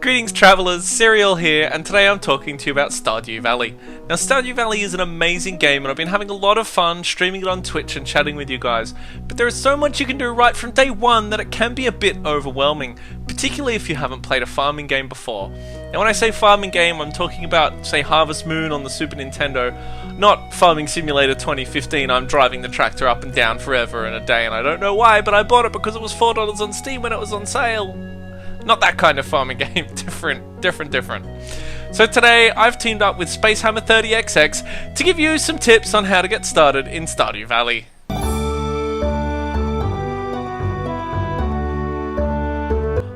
Greetings travellers, Syraeal here, and today I'm talking to you about Stardew Valley. Now Stardew Valley is an amazing game and I've been having a lot of fun streaming it on Twitch and chatting with you guys, but there is so much you can do right from day one that it can be a bit overwhelming, particularly if you haven't played a farming game before. Now when I say farming game, I'm talking about, say, Harvest Moon on the Super Nintendo, not Farming Simulator 2015. I'm driving the tractor up and down forever in a day and I don't know why, but I bought it because it was $4 on Steam when it was on sale. Not that kind of farming game, different. So today I've teamed up with SpaceHammer30xx to give you some tips on how to get started in Stardew Valley.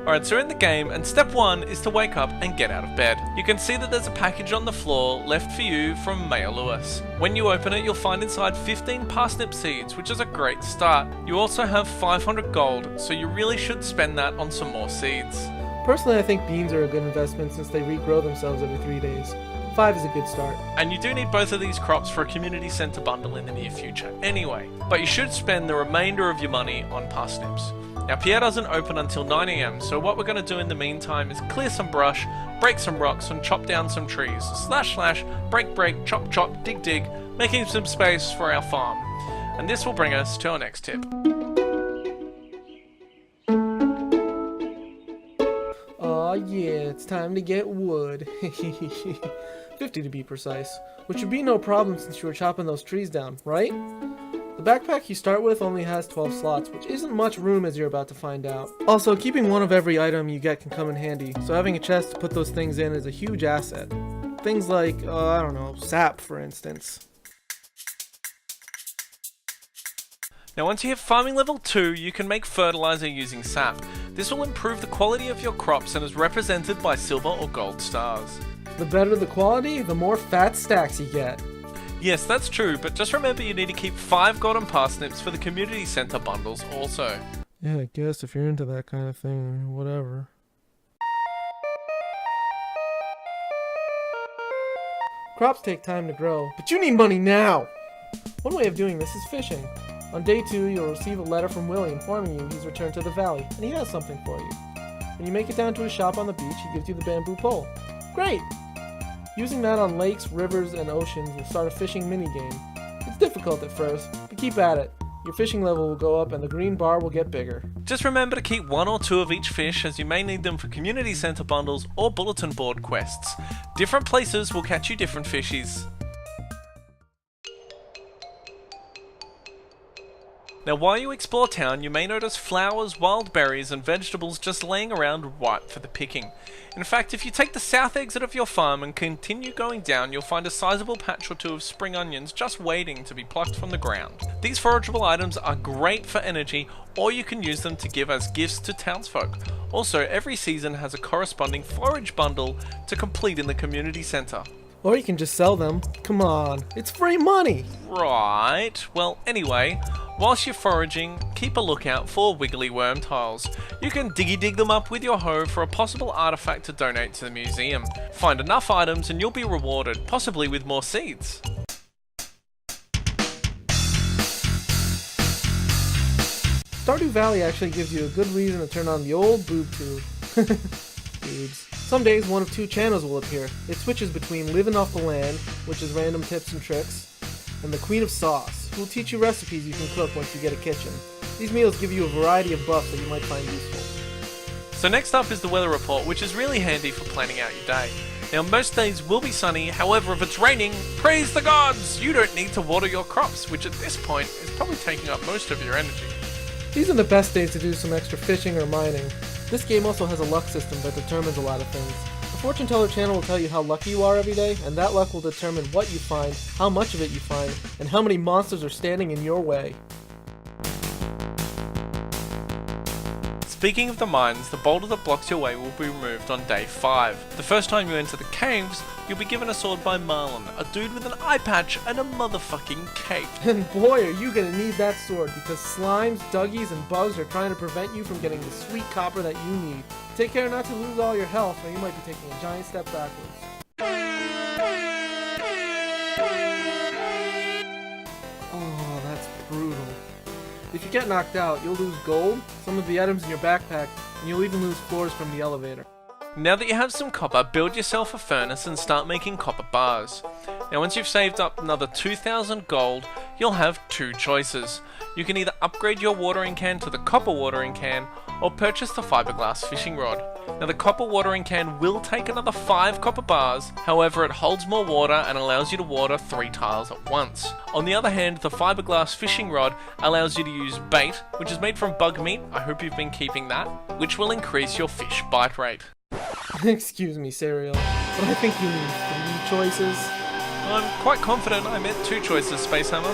Alright, so we're in the game, and step 1 is to wake up and get out of bed. You can see that there's a package on the floor left for you from Mayor Lewis. When you open it, you'll find inside 15 parsnip seeds, which is a great start. You also have 500 gold, so you really should spend that on some more seeds. Personally, I think beans are a good investment since they regrow themselves every 3 days. 5 is a good start. And you do need both of these crops for a community centre bundle in the near future anyway. But you should spend the remainder of your money on parsnips. Now Pierre doesn't open until 9 AM, so what we're going to do in the meantime is clear some brush, break some rocks and chop down some trees. Slash, break, chop, dig, making some space for our farm. And this will bring us to our next tip. Aw yeah, it's time to get wood. 50 to be precise, which should be no problem since you were chopping those trees down, right? The backpack you start with only has 12 slots, which isn't much room as you're about to find out. Also, keeping one of every item you get can come in handy, so having a chest to put those things in is a huge asset. Things like, I don't know, sap for instance. Now once you hit farming level 2, you can make fertilizer using sap. This will improve the quality of your crops and is represented by silver or gold stars. The better the quality, the more fat stacks you get. Yes, that's true, but just remember you need to keep 5 golden parsnips for the community centre bundles also. Yeah, I guess if you're into that kind of thing, whatever. Crops take time to grow, but you need money now! One way of doing this is fishing. On day 2, you'll receive a letter from Willie informing you he's returned to the valley, and he has something for you. When you make it down to his shop on the beach, he gives you the bamboo pole. Great! Using that on lakes, rivers, and oceans will start a fishing minigame. It's difficult at first, but keep at it. Your fishing level will go up and the green bar will get bigger. Just remember to keep 1 or 2 of each fish, as you may need them for community centre bundles or bulletin board quests. Different places will catch you different fishies. Now while you explore town, you may notice flowers, wild berries and vegetables just laying around ripe for the picking. In fact, if you take the south exit of your farm and continue going down, you'll find a sizable patch or 2 of spring onions just waiting to be plucked from the ground. These forageable items are great for energy, or you can use them to give as gifts to townsfolk. Also, every season has a corresponding forage bundle to complete in the community centre. Or you can just sell them. Come on, it's free money! Right, well anyway, whilst you're foraging, keep a lookout for wiggly worm tiles. You can dig them up with your hoe for a possible artifact to donate to the museum. Find enough items and you'll be rewarded, possibly with more seeds. Stardew Valley actually gives you a good reason to turn on the old boob tube. Boobs. Some days one of 2 channels will appear. It switches between Living Off the Land, which is random tips and tricks, and the Queen of Sauce, who will teach you recipes you can cook once you get a kitchen. These meals give you a variety of buffs that you might find useful. So next up is the weather report, which is really handy for planning out your day. Now most days will be sunny, however if it's raining, praise the gods! You don't need to water your crops, which at this point is probably taking up most of your energy. These are the best days to do some extra fishing or mining. This game also has a luck system that determines a lot of things. The fortune teller channel will tell you how lucky you are every day, and that luck will determine what you find, how much of it you find, and how many monsters are standing in your way. Speaking of the mines, the boulder that blocks your way will be removed on day 5. The first time you enter the caves, you'll be given a sword by Marlin, a dude with an eye patch and a motherfucking cape. And boy, are you gonna need that sword, because slimes, duggies, and bugs are trying to prevent you from getting the sweet copper that you need. Take care not to lose all your health, or you might be taking a giant step backwards. Oh, that's brutal. If you get knocked out, you'll lose gold, some of the items in your backpack, and you'll even lose floors from the elevator. Now that you have some copper, build yourself a furnace and start making copper bars. Now once you've saved up another 2,000 gold, you'll have two choices. You can either upgrade your watering can to the copper watering can, or purchase the fiberglass fishing rod. Now the copper watering can will take another 5 copper bars, however it holds more water and allows you to water 3 tiles at once. On the other hand, the fiberglass fishing rod allows you to use bait, which is made from bug meat, I hope you've been keeping that, which will increase your fish bite rate. Excuse me, Syraeal, but I think you need 3 choices. I'm quite confident I meant 2 choices, SpaceHammer.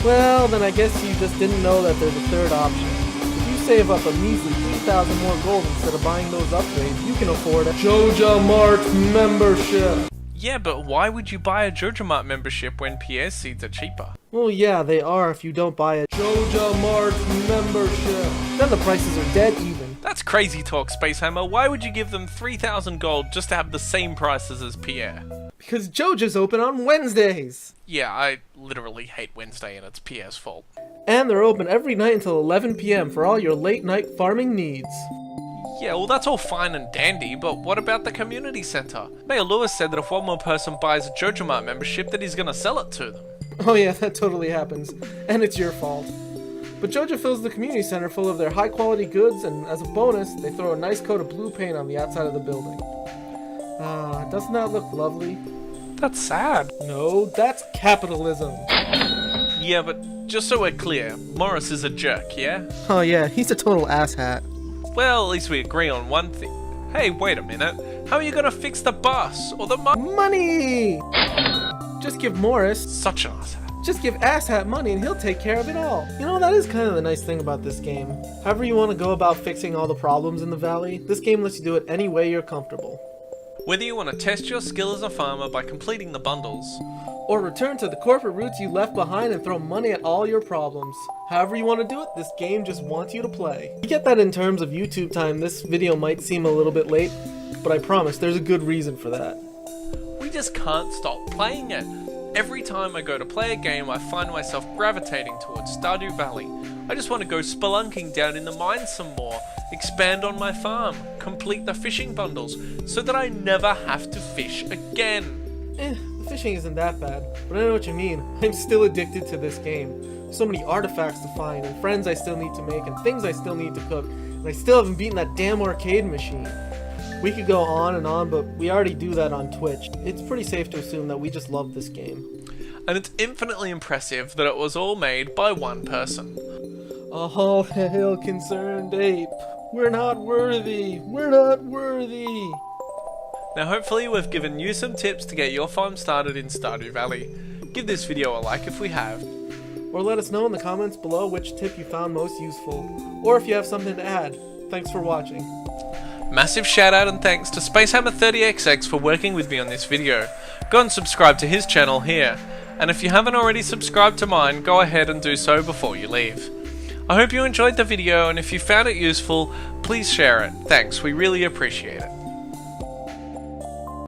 Well, then I guess you just didn't know that there's a third option. If you save up a measly 3,000 more gold instead of buying those upgrades, you can afford a Joja Mart membership. Yeah, but why would you buy a Joja Mart membership when Pierre's seeds are cheaper? Well, yeah, they are if you don't buy a Joja Mart membership. Then the prices are dead even. That's crazy talk, SpaceHammer. Why would you give them 3,000 gold just to have the same prices as Pierre? Because Joja's open on Wednesdays. Yeah, I literally hate Wednesday and it's Pierre's fault. And they're open every night until 11 PM for all your late night farming needs. Yeah, well that's all fine and dandy, but what about the community center? Mayor Lewis said that if one more person buys a Joja Mart membership, that he's gonna sell it to them. Oh yeah, that totally happens. And it's your fault. But Joja fills the community center full of their high quality goods, and as a bonus, they throw a nice coat of blue paint on the outside of the building. Ah, doesn't that look lovely? That's sad. No, that's capitalism. Yeah, but just so we're clear, Morris is a jerk, yeah? Oh yeah, he's a total asshat. Well, at least we agree on one thing. Hey, wait a minute. How are you gonna fix the bus? Or the money? Just give Morris... Such an asshat. Just give Asshat money and he'll take care of it all. You know, that is kind of the nice thing about this game. However you want to go about fixing all the problems in the valley, this game lets you do it any way you're comfortable. Whether you want to test your skill as a farmer by completing the bundles, or return to the corporate roots you left behind and throw money at all your problems. However you want to do it, this game just wants you to play. You get that in terms of YouTube time, this video might seem a little bit late, but I promise there's a good reason for that. We just can't stop playing it. Every time I go to play a game, I find myself gravitating towards Stardew Valley. I just want to go spelunking down in the mines some more, expand on my farm, complete the fishing bundles, so that I never have to fish again. The fishing isn't that bad, but I know what you mean. I'm still addicted to this game. So many artifacts to find, and friends I still need to make, and things I still need to cook, and I still haven't beaten that damn arcade machine. We could go on and on, but we already do that on Twitch. It's pretty safe to assume that we just love this game. And it's infinitely impressive that it was all made by one person. All hail concerned ape. We're not worthy. We're not worthy. Now hopefully we've given you some tips to get your farm started in Stardew Valley. Give this video a like if we have. Or let us know in the comments below which tip you found most useful. Or if you have something to add. Thanks for watching. Massive shout out and thanks to SpaceHammer30xx for working with me on this video. Go and subscribe to his channel here. And if you haven't already subscribed to mine, go ahead and do so before you leave. I hope you enjoyed the video, and if you found it useful, please share it. Thanks, we really appreciate it.